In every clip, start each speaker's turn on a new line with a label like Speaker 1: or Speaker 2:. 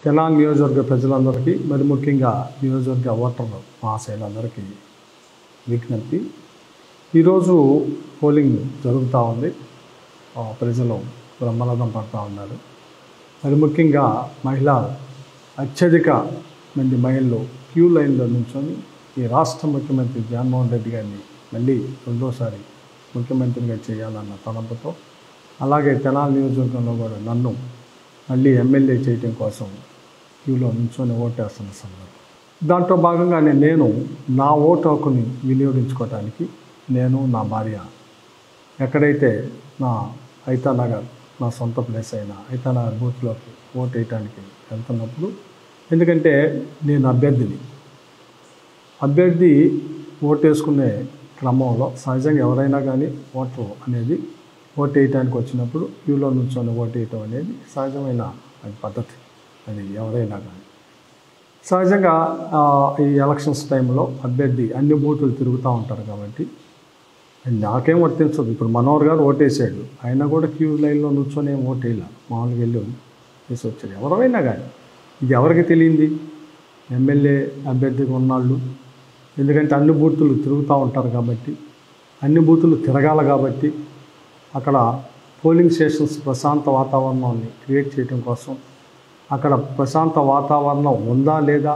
Speaker 1: తెనాలి నియోజకవర్గ ప్రజలందరికీ మరి ముఖ్యంగా నియోజకవర్గ ఓటర్లు మహాశయులందరికీ విజ్ఞప్తి. ఈరోజు పోలింగ్ జరుగుతూ ఉంది. ప్రజలు బ్రహ్మరథం పడుతూ ఉన్నారు. మరి ముఖ్యంగా అత్యధిక మంది మహిళలు క్యూ లైన్లో నుంచొని ఈ రాష్ట్ర ముఖ్యమంత్రి జగన్మోహన్ రెడ్డి గారిని మళ్ళీ రెండోసారి ముఖ్యమంత్రిగా చేయాలన్న తలంపుతో, అలాగే తెనాలి నియోజకవర్గంలో కూడా నన్ను మళ్ళీ ఎమ్మెల్యే చేయడం కోసం క్యూలో నుంచొని ఓటేస్తున్న సందర్భం. దాంట్లో భాగంగానే నేను నా ఓటు హక్కుని వినియోగించుకోవడానికి నేను నా భార్య ఎక్కడైతే నా ఐతానగర్ నా సొంత ప్లేస్ అయిన ఐతానగర్ బూత్లోకి ఓటు వేయడానికి వెళ్తున్నప్పుడు, ఎందుకంటే నేను అభ్యర్థి ఓటు వేసుకునే క్రమంలో సహజంగా ఎవరైనా కానీ ఓటు అనేది ఓటు వేయడానికి వచ్చినప్పుడు క్యూలో నుంచొని ఓటు వేయటం అనేది సహజమైన పద్ధతి. అది ఎవరైనా కానీ సహజంగా ఈ ఎలక్షన్స్ టైంలో అభ్యర్థి అన్ని బూతులు తిరుగుతూ ఉంటారు కాబట్టి నాకేం వర్తించదు. ఇప్పుడు మనోహర్ గారు ఓటేసాడు, ఆయన కూడా క్యూ లైన్లో నుంచొని ఏం ఓటు వేయాలి, మామూలుగా వెళ్ళి వేసి వచ్చాడు. ఎవరైనా కానీ ఇది ఎవరికి తెలియంది, ఎమ్మెల్యే అభ్యర్థిగా ఉన్నాళ్ళు. ఎందుకంటే అన్ని బూతులు తిరుగుతూ ఉంటారు కాబట్టి, అన్ని బూతులు తిరగాలి కాబట్టి, అక్కడ పోలింగ్ స్టేషన్స్ ప్రశాంత వాతావరణాన్ని క్రియేట్ చేయడం కోసం, అక్కడ ప్రశాంత వాతావరణం ఉందా లేదా,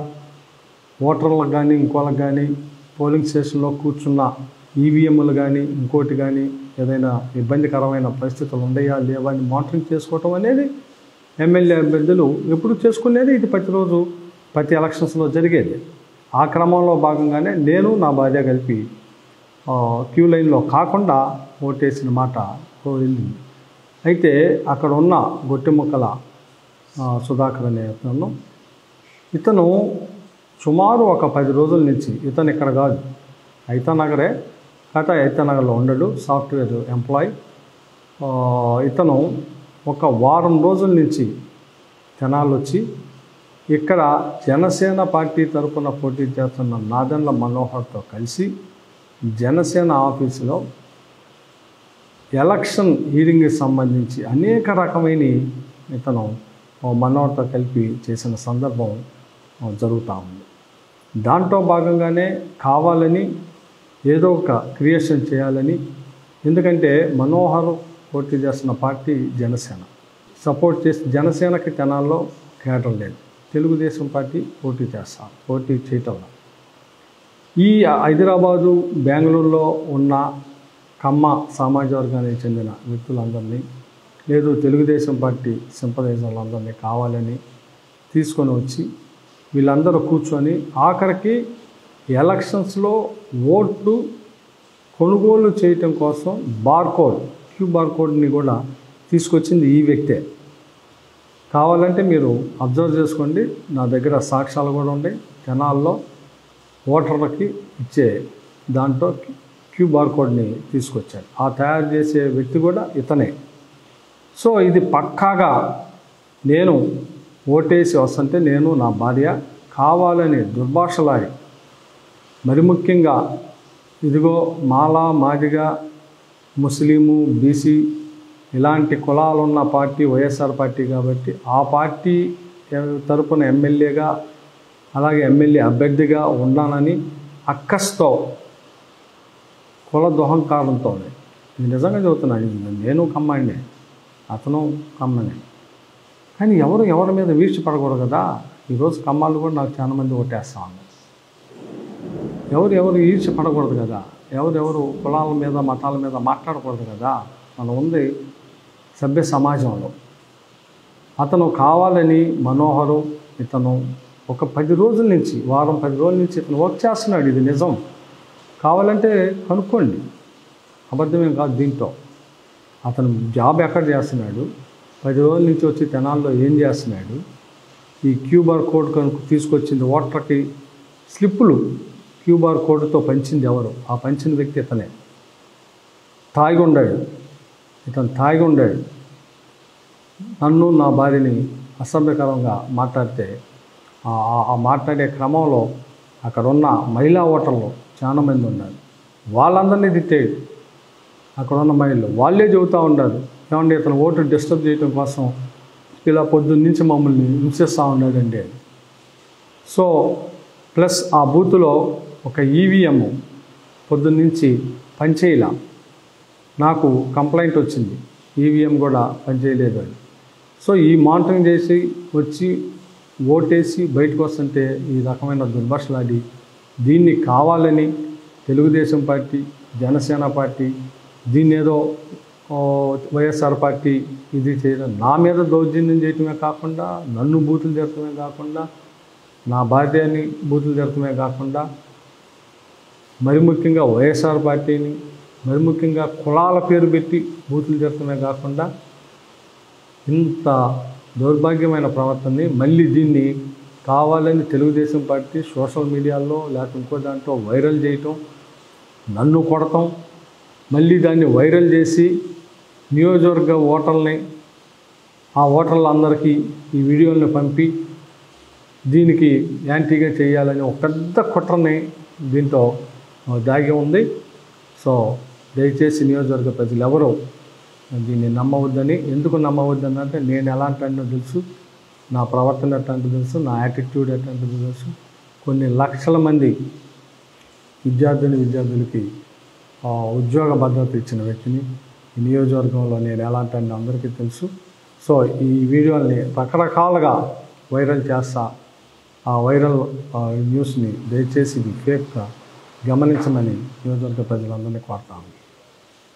Speaker 1: ఓటర్లకు కానీ ఇంకోళ్ళకి కానీ పోలింగ్ స్టేషన్లో కూర్చున్న ఈవీఎంలు కానీ ఇంకోటి కానీ ఏదైనా ఇబ్బందికరమైన పరిస్థితులు ఉన్నాయా లేవా అని మానిటరింగ్ చేసుకోవటం అనేది ఎమ్మెల్యే అభ్యర్థులు ఎప్పుడు చేసుకునేది. ఇది ప్రతి ఎలక్షన్స్లో జరిగేది. ఆ క్రమంలో భాగంగానే నేను నా భార్య కలిపి క్యూ లైన్లో కాకుండా ఓటేసిన మాట పోయింది. అయితే అక్కడ ఉన్న గొట్టిముక్కల సుధాకర్ అనే ఇతను సుమారు ఒక 10 రోజుల నుంచి, ఇతను ఇక్కడ కాదు ఐతానగరే కాక ఐతానగర్లో ఉండడు, సాఫ్ట్వేర్ ఎంప్లాయీ. ఇతను ఒక వారం రోజుల నుంచి తెనాలి వచ్చి ఇక్కడ జనసేన పార్టీ తరఫున పోటీ చేస్తున్న నాదెండ్ల మనోహర్తో కలిసి జనసేన ఆఫీసులో ఎలక్షన్ హీరింగ్కి సంబంధించి అనేక రకమైన ఇతను మనోహర్తో కలిపి చేసిన సందర్భం జరుగుతూ ఉంది. దాంట్లో భాగంగానే కావాలని ఏదో ఒక క్రియేషన్ చేయాలని, ఎందుకంటే మనోహర్ పోటీ చేస్తున్న పార్టీ జనసేన సపోర్ట్ చేసి, జనసేనకి తెనాల్లో కేడర్ లేదు, తెలుగుదేశం పార్టీ పోటీ చేయటం. ఈ హైదరాబాదు బెంగళూరులో ఉన్న కమ్మ సామాజిక వర్గానికి చెందిన వ్యక్తులందరినీ, లేదు తెలుగుదేశం పార్టీ సింపథైజర్లందరినీ కావాలని తీసుకొని వచ్చి వీళ్ళందరూ కూర్చొని ఆఖరికి ఎలక్షన్స్లో ఓట్లు కొనుగోలు చేయటం కోసం క్యూ బార్కోడ్ని కూడా తీసుకొచ్చింది ఈ వ్యక్తే. కావాలంటే మీరు అబ్జర్వ్ చేసుకోండి, నా దగ్గర సాక్ష్యాలు కూడా ఉన్నాయి. తెనాల్లో ఓటర్లకి ఇచ్చే దాంట్లో క్యూ బార్కోడ్ని తీసుకొచ్చాడు. ఆ తయారు చేసే వ్యక్తి కూడా ఇతనే. సో ఇది పక్కాగా నేను ఓటేసి వస్తుంటే నేను నా భార్య కావాలని దుర్భాషలాడి, మరి ముఖ్యంగా ఇదిగో మాదిగ, ముస్లిము, బీసీ ఇలాంటి కులాలున్న పార్టీ వైఎస్ఆర్ పార్టీ కాబట్టి ఆ పార్టీ తరపున ఎమ్మెల్యేగా అలాగే ఎమ్మెల్యే అభ్యర్థిగా ఉన్నానని అక్కస్తో కుల దుహంకారంతో, ఇది నిజంగా చెబుతున్నాను, నేను కమ్మాడినే, అతను కమ్మనే, కానీ ఎవరి మీద వీழ்చి పడకూడదు కదా. ఈరోజు కమ్మాలు కూడా నాకు చాలా మంది ఓటేస్తా ఉన్నారు. ఎవరు ఈర్చి పడకూడదు కదా, ఎవరు కులాల మీద మతాల మీద మాట్లాడకూడదు కదా. మనం ఉంది సభ్య సమాజంలో. అతను కావాలని మనోహరు ఇతను ఒక 10 రోజుల నుంచి, వారం 10 రోజుల నుంచి ఇతను వర్క్ చేస్తున్నాడు. ఇది నిజం, కావాలంటే కనుక్కోండి, అబద్ధమేం కాదు. దీంట్లో అతను జాబ్ ఎక్కడ చేస్తున్నాడు, 10 రోజుల నుంచి వచ్చి తెనాల్లో ఏం చేస్తున్నాడు, ఈ క్యూబార్ కోడ్ కనుక తీసుకొచ్చింది ఓటర్కి స్లిప్పులు క్యూబార్ కోడ్తో పంచింది ఎవరు, ఆ పంచిన వ్యక్తి ఇతనే. తాగి ఉండాడు, నన్ను నా భార్యని అసభ్యకరంగా మాట్లాడితే ఆ మాట్లాడే క్రమంలో అక్కడ ఉన్న మహిళా ఓటర్లు చాలా మంది ఉన్నారు, వాళ్ళందరినీ తిట్టాడు. అక్కడ ఉన్న మహిళలు వాళ్ళే చెబుతూ ఉన్నారు, ఏమంటే ఇతను ఓటు డిస్టర్బ్ చేయడం కోసం ఇలా పొద్దున్న నుంచి మమ్మల్ని హింసిస్తూ ఉన్నాడండి. సో ప్లస్ ఆ బూత్లో ఒక ఈవీఎం పొద్దున్నుంచి పనిచేయలా. నాకు కంప్లైంట్ వచ్చింది, ఈవీఎం కూడా పనిచేయలేదు అని. సో ఈ మానిటరింగ్ చేసి వచ్చి ఓటేసి బయటకు వస్తుంటే ఈ రకమైన దుర్భాషలాడి దీన్ని కావాలని తెలుగుదేశం పార్టీ, జనసేన పార్టీ దీన్ని ఏదో వైఎస్ఆర్ పార్టీ ఇది చేయడం, నా మీద దౌర్జన్యం చేయటమే కాకుండా, నన్ను బూతులు తిరగటమే కాకుండా, నా భార్యని బూతులు తిరగటమే కాకుండా, మరి ముఖ్యంగా వైఎస్ఆర్ పార్టీని, మరి ముఖ్యంగా కులాల పేరు పెట్టి బూతులు తిరగటమే కాకుండా ఇంత దౌర్భాగ్యమైన ప్రవర్తనని మళ్ళీ దీన్ని కావాలని తెలుగుదేశం పార్టీ సోషల్ మీడియాలో లేకపోతే ఇంకో దాంట్లో వైరల్ చేయటం, నన్ను కొడటం, మళ్ళీ దాన్ని వైరల్ చేసి నియోజకవర్గ ఓటర్లని, ఆ ఓటర్లందరికీ ఈ వీడియోలను పంపి దీనికి యాంటీగా చేయాలని ఒక పెద్ద కుట్రని దీంట్లో దాగి ఉంది. సో దయచేసి నియోజకవర్గ ప్రజలు ఎవరో దీన్ని నమ్మవద్దని. ఎందుకు నమ్మవద్దని అంటే నేను ఎలాంటి అంటే తెలుసు, నా ప్రవర్తన ఎట్లాంటిది తెలుసు, నా యాటిట్యూడ్ ఎట్లాంటిది తెలుసు. కొన్ని లక్షల మంది విద్యార్థులకి ఉద్యోగ భద్రత ఇచ్చిన వ్యక్తిని. ఈ నియోజకవర్గంలో నేను ఎలాంటి అంటే అందరికీ తెలుసు. సో ఈ వీడియోని రకరకాలుగా వైరల్ చేస్తా. ఆ వైరల్ న్యూస్ని దయచేసి ఇది ఫేక్గా గమనించమని నియోజకవర్గ ప్రజలందరినీ కోరుతాను.